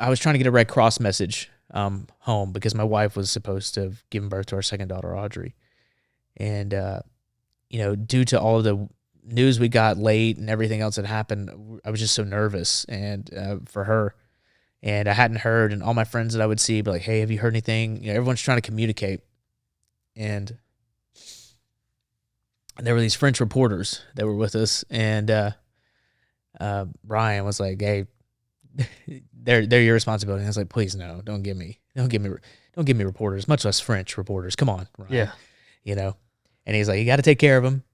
I was trying to get a Red Cross message home because my wife was supposed to have given birth to our second daughter, Audrey. And, due to all of the news we got late and everything else that happened, I was just so nervous and for her. And I hadn't heard, and all my friends that I would see be like, hey, have you heard anything? Everyone's trying to communicate. And there were these French reporters that were with us, and Ryan was like, hey, they're your responsibility. And I was like, please no, don't give me reporters, much less French reporters. Come on, Ryan. Yeah. And he's like, you got to take care of them.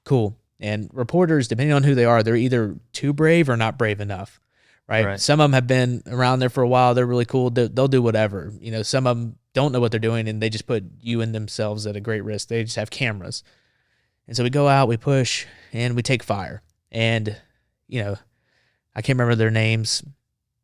Cool. And reporters, depending on who they are, they're either too brave or not brave enough. Right. Some of them have been around there for a while. They're really cool. They'll do whatever. Some of them don't know what they're doing, and they just put you and themselves at a great risk. They just have cameras. And so we go out, we push, and we take fire. And, I can't remember their names.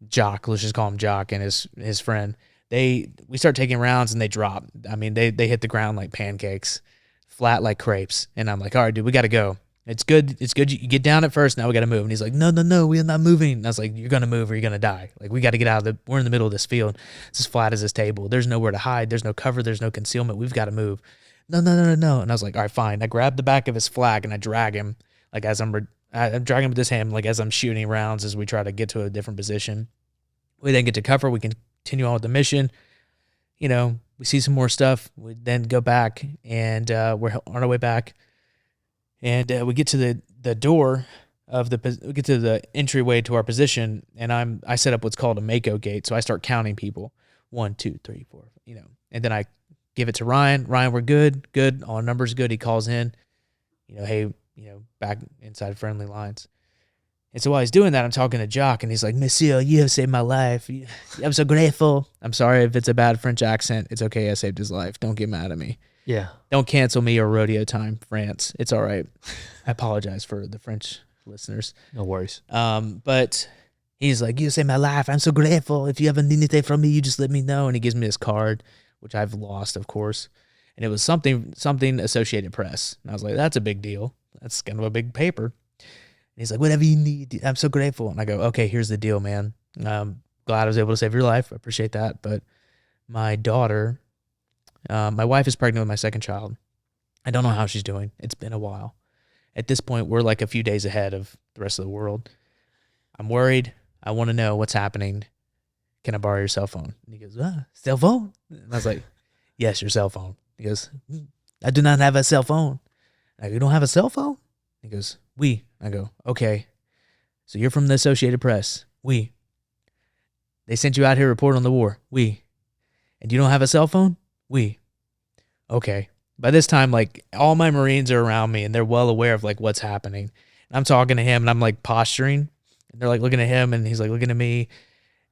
Jock, let's just call him Jock, and his friend. We start taking rounds, and they drop. I mean, they hit the ground like pancakes, flat like crepes. And I'm like, all right, dude, we got to go. It's good. You get down at first. Now we got to move. And he's like, no, we're not moving. And I was like, you're going to move or you're going to die. Like, we got to get out of we're in the middle of this field. It's as flat as this table. There's nowhere to hide. There's no cover. There's no concealment. We've got to move. No. And I was like, all right, fine. I grab the back of his flag and I drag him, like I'm dragging him with this hand, like as I'm shooting rounds as we try to get to a different position. We then get to cover. We continue on with the mission. We see some more stuff. We then go back and we're on our way back. And we get to the door we get to the entryway to our position, and I set up what's called a Mako gate. So I start counting people, 1, 2, 3, 4, and then I give it to Ryan. Ryan, we're good. All numbers good. He calls in, hey, back inside friendly lines. And so while he's doing that, I'm talking to Jock, and he's like, Monsieur, you have saved my life. I'm so grateful. I'm sorry if it's a bad French accent. It's okay. I saved his life. Don't get mad at me. Yeah. Don't cancel me or Rodeo time, France. It's all right. I apologize for the French listeners. No worries. But he's like, you saved my life. I'm so grateful. If you ever need anything from me, you just let me know. And he gives me this card, which I've lost, of course. And it was something Associated Press. And I was like, that's a big deal. That's kind of a big paper. And he's like, whatever you need. I'm so grateful. And I go, okay, here's the deal, man. Glad I was able to save your life. I appreciate that. But my daughter... my wife is pregnant with my second child. I don't know how she's doing. It's been a while. At this point, we're like a few days ahead of the rest of the world. I'm worried. I want to know what's happening. Can I borrow your cell phone? And he goes, cell phone? And I was like, yes, your cell phone. He goes, I do not have a cell phone. I go, you don't have a cell phone? He goes, oui. I go, okay. So you're from the Associated Press? Oui. They sent you out here to report on the war? Oui. And you don't have a cell phone? Oui. Okay. By this time, like, all my Marines are around me, and they're well aware of, like, what's happening. And I'm talking to him, and I'm, like, posturing. And they're, like, looking at him, and he's, like, looking at me.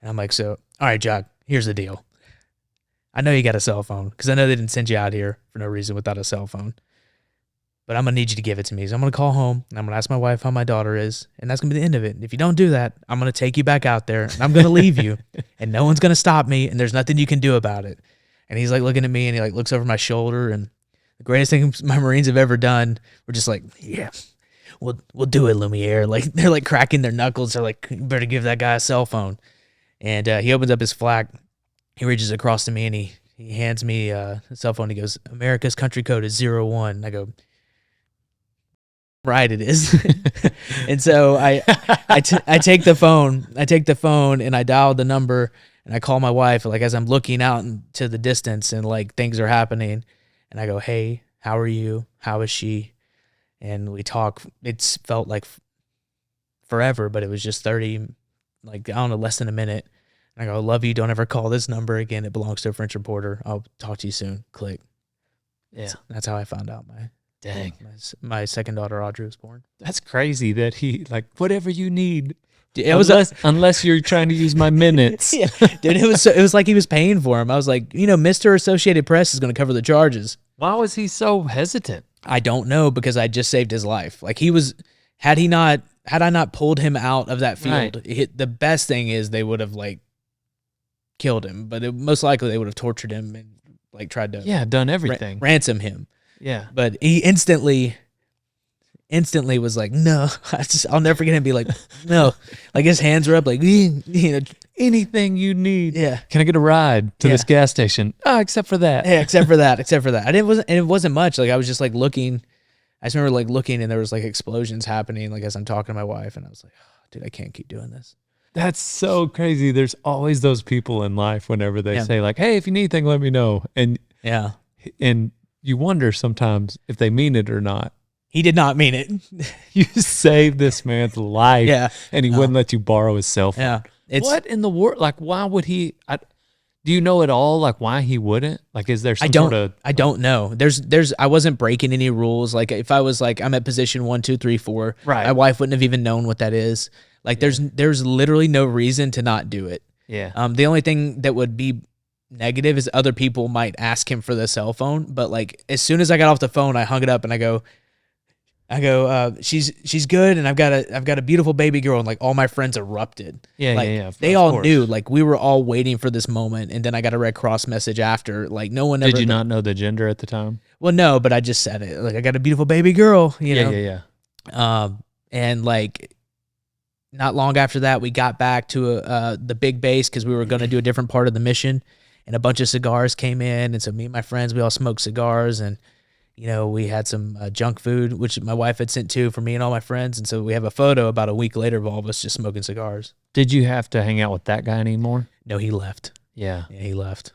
And I'm like, so, all right, Jock, here's the deal. I know you got a cell phone, because I know they didn't send you out here for no reason without a cell phone. But I'm going to need you to give it to me. So I'm going to call home, and I'm going to ask my wife how my daughter is, and that's going to be the end of it. And if you don't do that, I'm going to take you back out there, and I'm going to leave you, and no one's going to stop me, and there's nothing you can do about it. And he's like looking at me, and he like looks over my shoulder, and the greatest thing my Marines have ever done, we're just like, yeah, we'll do it, Lumiere. Like, they're like cracking their knuckles. They're like, you better give that guy a cell phone. And he opens up his flak. He reaches across to me, and he hands me a cell phone. He goes, America's country code is 01. And I go, right, it is. And so I take the phone, and I dial the number. And I call my wife, like, as I'm looking out into the distance and, like, things are happening. And I go, hey, how are you? How is she? And we talk. It's felt like forever, but it was just 30, like, I don't know, less than a minute. And I go, I love you. Don't ever call this number again. It belongs to a French reporter. I'll talk to you soon. Click. Yeah. That's how I found out my second daughter, Audrey, was born. That's crazy that he, like, whatever you need. It unless you're trying to use my minutes. Yeah, dude, it was like he was paying for him. I was like, Mr. Associated Press is going to cover the charges. Why was he so hesitant? I don't know, because I just saved his life. Like, had I not pulled him out of that field, right. The best thing is they would have, like, killed him, but most likely they would have tortured him and, like, tried to done everything, ransom him. Yeah, but he instantly, instantly was like, no. I'll never forget him be like, no. Like his hands were up like, you know, Anything you need. yeah. Can I get a ride to Yeah. this gas station? Oh, except for that. Yeah, except for that. And it wasn't much. Like I was just like looking. I just remember like looking and there was like explosions happening like as I'm talking to my wife and I was like, oh, dude, I can't keep doing this. That's so crazy. There's always those people in life whenever they Yeah. say like, hey, if you need anything, let me know. Yeah. And you wonder sometimes if they mean it or not. He did not mean it. You saved this man's life. Yeah. And he No. wouldn't let you borrow his cell phone. Yeah. It's What in the world? Like, why would he? Do you know at all, like, why he wouldn't? Like, is there some sort of... I don't know. I wasn't breaking any rules. Like if I was like, I'm at position 1, 2, 3, 4, Right. my wife wouldn't have even known what that is. Like there's literally no reason to not do it. Yeah. The only thing that would be negative is other people might ask him for the cell phone. But like as soon as I got off the phone, I hung it up and I go, she's good, and I've got a beautiful baby girl, and like all my friends erupted. Yeah, like, yeah. They of all course. knew, like we were all waiting for this moment, and then I got a Red Cross message after. Like no one ever. Did you not know the gender at the time? Well, no, but I just said it. Like I got a beautiful baby girl, you know. Yeah. And like not long after that, we got back to the big base because we were going to do a different part of the mission, and a bunch of cigars came in, and so me and my friends, we all smoked cigars, and you know, we had some junk food, which my wife had sent to for me and all my friends. And so we have a photo about a week later of all of us just smoking cigars. Did you have to hang out with that guy anymore? No, he left. Yeah. Yeah, he left.